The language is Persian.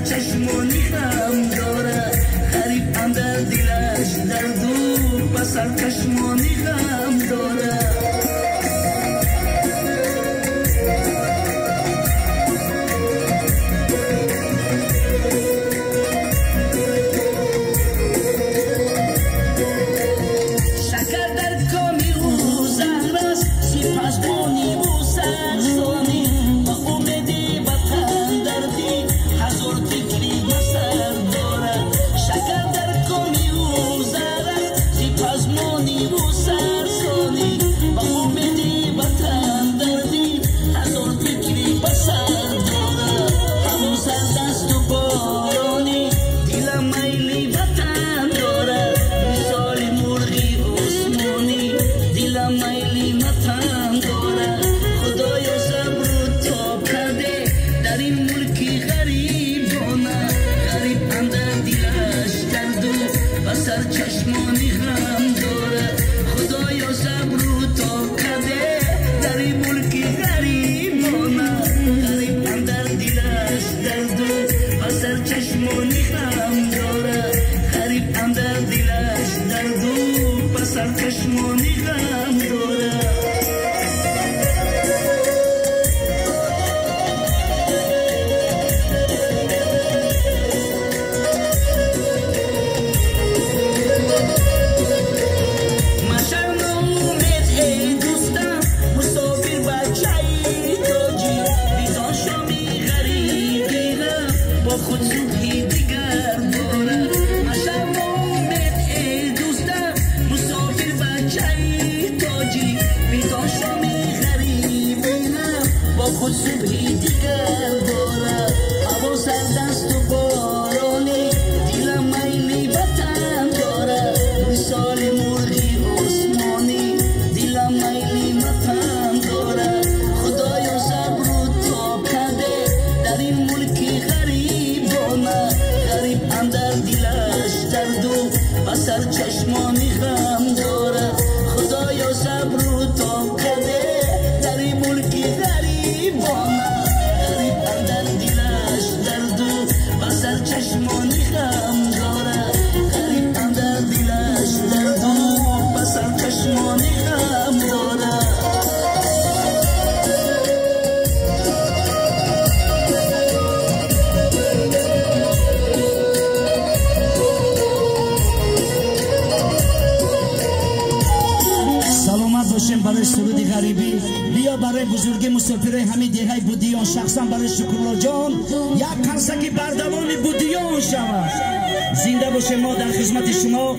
چشمانی خم داره غریب اندر دلش دردو بسر چشمانی خم داره شکر در کامی او زهر است سپاسبانی او سرسانی با امیدی وطن دردی هزار فکری بسر دارد شکر در کامی او زهر است سپاسبانی او سرسانی با امیدی وطن دردی هزار فکری بسر دارد همون سردست و بارانی دلم میلی وطن دارد مثال مرغی عثمانی دلم میلی وطن دارد خدایا صبر و تاب کرده در این ملکی غریبانه غریب اندر دلش درد و بسر چشمانی غم دارد خدایا صبر و تاب کرده در این ملکی غریبانه غریب اندر دلش درد و بسر چشمانی غم دارد غریب اندر دلش درد و بسر چشمانی غم دارد خود صبحی دیگر دارد مشم امید ای دوستم مسافر بچه تاجی بیدان شامی غریبینم با خود صبحی دیگر دارد هوا سردست و بارانی دلم میلی وطن دارد مثال مرغی عثمانی دلم میلی وطن دارد خدایا صبر و تاب کرده در این ملکی غریب اندر دلش درد و بسر چشمانی غم دارد خدایا صبر و تاب کرده در این ملکی غریبانه غریب اندر دلش درد و بسر چشمانی غم دارد غریب اندر دلش درد و بسر چشمانی غم دارد برای سرود غریبی بیا برای بزرگی مسافر همین دیهای بودیان شخصا برای شکرالله جان یک قرصکی بردوام بودیان شود زنده باشه ما در خدمت شما